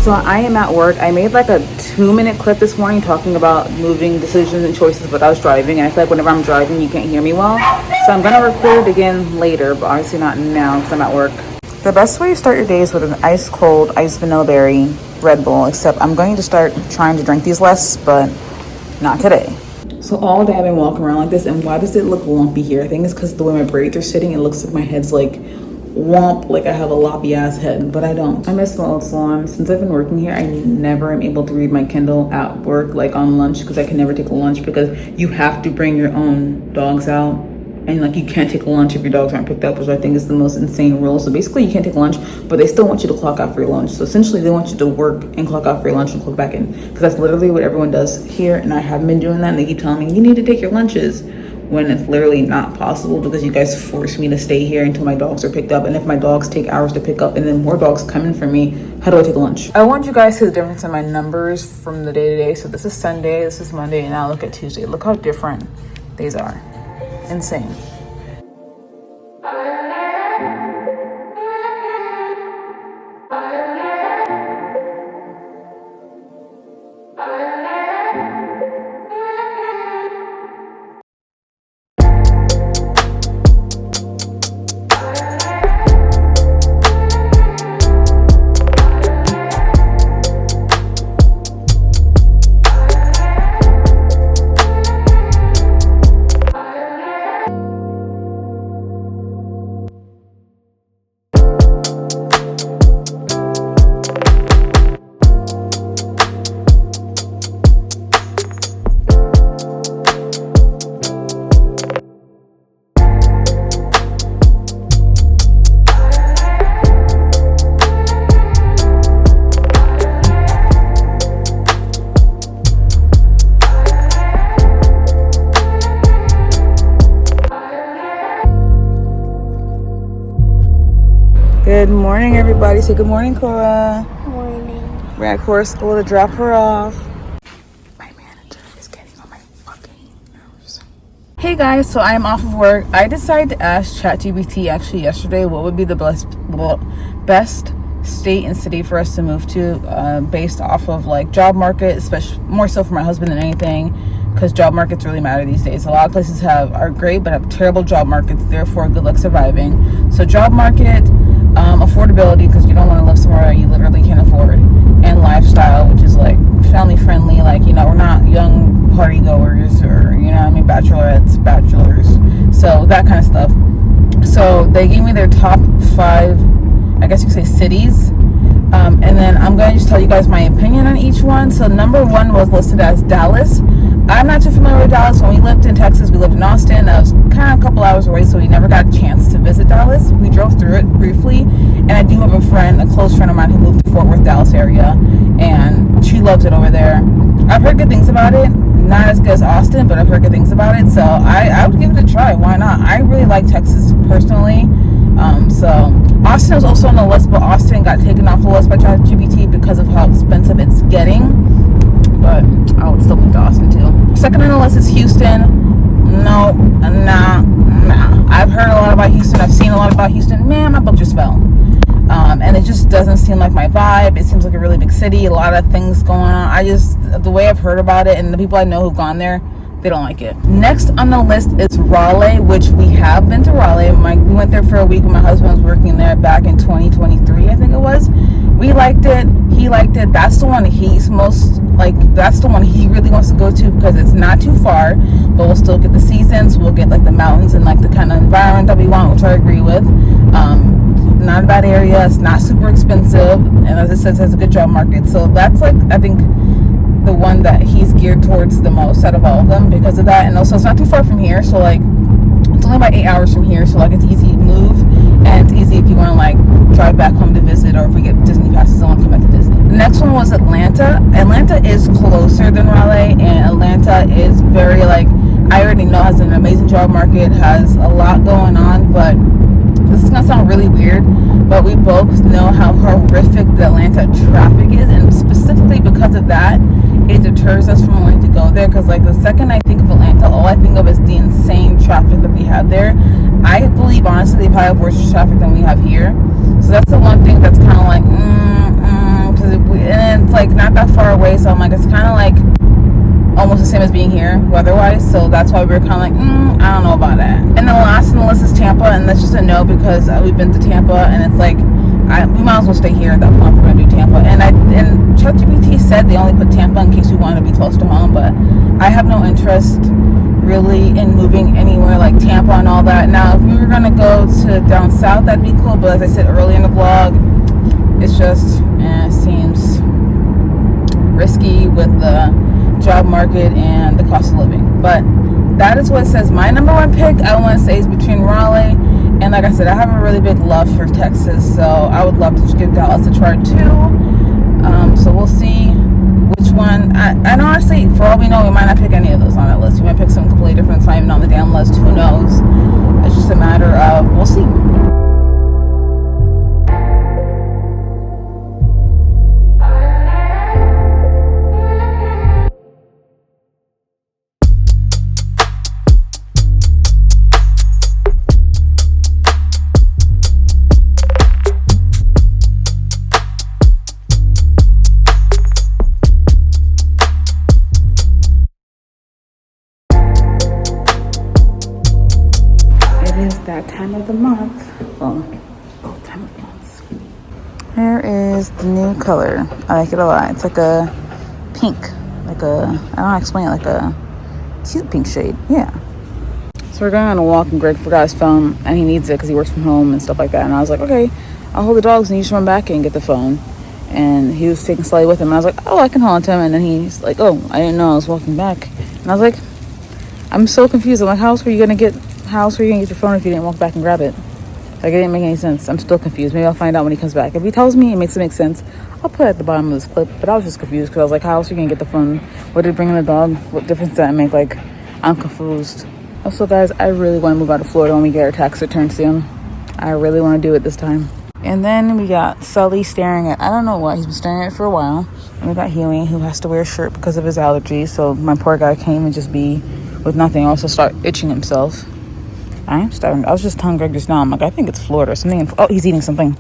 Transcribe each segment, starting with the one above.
So I am at work. I made like a 2-minute clip this morning talking about moving decisions and choices, but I was driving, and I feel like whenever I'm driving you can't hear me well. So I'm gonna record it again later, but obviously not now because I'm at work. The best way to start your day is with an ice cold, iced vanilla berry Red Bull, except I'm going to start trying to drink these less, but not today. So all day I've been walking around like this, and why does it look lumpy here? I think it's because the way my braids are sitting, it looks like my head's like womp, like I have a loppy ass head, but I don't. I miss my old salon. Since I've been working here, I never am able to read my Kindle at work, like on lunch, because I can never take a lunch because you have to bring your own dogs out. And like you can't take a lunch if your dogs aren't picked up, which I think is the most insane rule. So basically you can't take lunch, but they still want you to clock out for your lunch. So essentially they want you to work and clock out for your lunch and clock back in, because that's literally what everyone does here. And I haven't been doing that, and they keep telling me you need to take your lunches, when it's literally not possible because you guys force me to stay here until my dogs are picked up. And if my dogs take hours to pick up and then more dogs come in for me, how do I take lunch? I want you guys to see the difference in my numbers from the day to day. So this is Sunday, this is Monday, and now look at Tuesday. Look how different these are. Insane. Good morning, everybody. Say good morning, Cora. Good morning. We're at Cora's school to drop her off. My manager is getting on my fucking nerves. Hey guys, so I am off of work. I decided to ask ChatGPT actually yesterday what would be the best state and city for us to move to, based off of like job market, especially more so for my husband than anything, because job markets really matter these days. A lot of places are great but have terrible job markets, therefore good luck surviving. So job market, affordability, because you don't want to live somewhere that you literally can't afford, and lifestyle, which is like family friendly, like, you know, we're not young party goers, or, you know what I mean, bachelorettes, bachelors, so that kind of stuff. So they gave me their top 5, I guess you could say, cities, and then I'm going to just tell you guys my opinion on each one. So number 1 was listed as Dallas. I'm not too familiar with Dallas. When we lived in Texas, we lived in Austin. That was kind of a couple hours away, so we never got a chance to visit Dallas. We drove through it briefly, and I do have a close friend of mine who moved to Fort Worth, Dallas area, and she loves it over there. I've heard good things about it. Not as good as Austin, but I've heard good things about it, so I would give it a try. Why not? I really like Texas personally. So Austin was also on the list, but Austin got taken off the list by ChatGPT because of how expensive it's getting. But I would still move to Austin too. Second on the list is Houston. No, nah. I've heard a lot about Houston. I've seen a lot about Houston. Man, my book just fell. And it just doesn't seem like my vibe. It seems like a really big city, a lot of things going on. The way I've heard about it and the people I know who've gone there, they don't like it. Next on the list is Raleigh, which we have been to Raleigh. We went there for a week when my husband was working there back in 2023, I think it was. We liked it. He liked it. That's the one that's the one he really wants to go to, because it's not too far, but we'll still get the seasons. We'll get like the mountains and like the kind of environment that we want, which I agree with. Not a bad area. It's not super expensive, and as it says, has a good job market. So that's like, I think, the one that he's geared towards the most out of all of them because of that. And also it's not too far from here, so like it's only about 8 hours from here, so like it's easy to move, and it's easy if you want to like drive back home to visit, or if we get Disney passes and want to come back to Disney. The next one was Atlanta. Atlanta is closer than Raleigh, and Atlanta is very, like, I already know, has an amazing job market, has a lot going on. But this is gonna sound really weird, but we both know how horrific the Atlanta traffic is, and specifically because of that, it deters us from wanting to go there. Because like the second I think of Atlanta, all I think of is the insane traffic that we have there. I believe honestly they probably have worse traffic than we have here. So that's the one thing that's kind of like, because and it's like not that far away, so I'm like, it's kind of like almost the same as being here weather-wise, so that's why we were kind of like, I don't know about that. And then the last on the list is Tampa, and that's just a no because we've been to Tampa, and it's like, we might as well stay here at that point if we're gonna do Tampa. And ChatGPT said they only put Tampa in case we want to be close to home, but I have no interest really in moving anywhere like Tampa and all that. Now, if we were gonna go to down south, that'd be cool, but as I said earlier in the vlog, it's just seems risky with the job market and the cost of living. But that is what it says. My number one pick, I want to say, is between Raleigh and, like I said, I have a really big love for Texas, so I would love to just give Dallas a try too. So we'll see which one. And honestly, for all we know, we might not pick any of those on that list. We might pick something completely different. It's not even on the damn list. Who knows? It's just a matter of, we'll see. That time of the month. Well, both time of the months. Here is the new color. I like it a lot. It's like a pink, like a, I don't know how to explain it, like a cute pink shade. Yeah. So we're going on a walk, and Greg forgot his phone, and he needs it because he works from home and stuff like that. And I was like, okay, I'll hold the dogs, and you just run back and get the phone. And he was taking Slay with him, and I was like, oh, I can hold him. And then he's like, oh, I didn't know I was walking back. And I was like, I'm so confused. I'm like, how else were you gonna get your phone if you didn't walk back and grab it? Like, it didn't make any sense. I'm still confused. Maybe I'll find out when he comes back. If he tells me it makes sense, I'll put it at the bottom of this clip. But I was just confused because I was like, how else are you gonna get the phone? What did bringing the dog? What difference does that make? Like, I'm confused. Also, guys, I really want to move out of Florida when we get our tax return soon. I really want to do it this time. And then we got Sully staring at, I don't know what, he's been staring at it for a while. And we got Huey, who has to wear a shirt because of his allergies. So my poor guy can't even just be with nothing. Also start itching himself. I was just telling Greg just now, I'm like, I think it's Florida. He's eating something.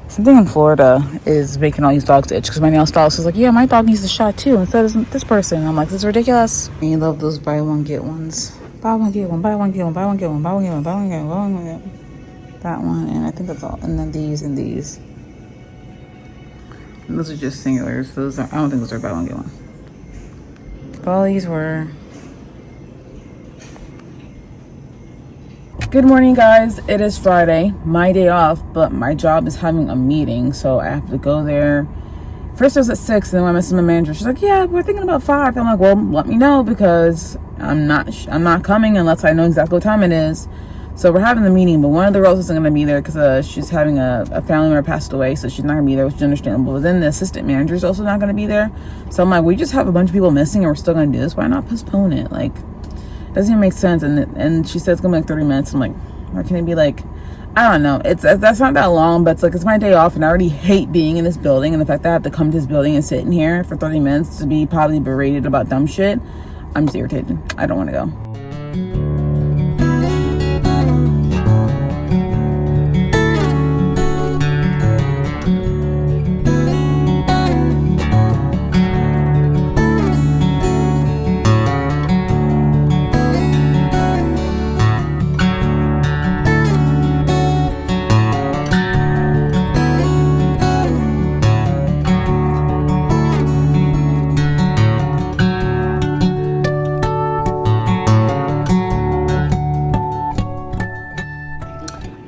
Something in Florida is making all these dogs itch. Because my nail stylist is like, yeah, my dog needs a shot too. And so does this person. I'm like, this is ridiculous. And you love those buy one, get ones. Buy one, get one, buy one, get one, buy one, get one, buy one, get one, buy one, get one, buy one, get one. That one, and I think that's all. And then these and these. And those are just singulars. I don't think those are buy one, get one. But all these were. Good morning, guys. It is Friday, my day off, but my job is having a meeting, so I have to go there. First it was at 6, and then when I messaged my manager, she's like, yeah, we're thinking about 5. I'm like, well, let me know, because I'm not coming unless I know exactly what time it is. So we're having the meeting, but one of the girls isn't going to be there because she's having a family member passed away, so she's not going to be there, which is understandable. But then the assistant manager is also not going to be there. So I'm like, we just have a bunch of people missing, and we're still going to do this. Why not postpone it? Like, doesn't even make sense. And she said it's gonna be like 30 minutes. I'm like, why can't it be like, I don't know, that's not that long, but it's like, it's my day off and I already hate being in this building, and the fact that I have to come to this building and sit in here for 30 minutes to be probably berated about dumb shit, I'm just irritated. I don't want to go.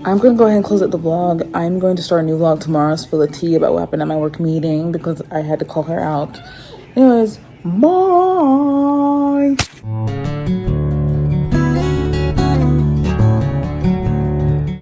I'm going to go ahead and close out the vlog. I'm going to start a new vlog tomorrow, spill the tea about what happened at my work meeting because I had to call her out. Anyways, bye!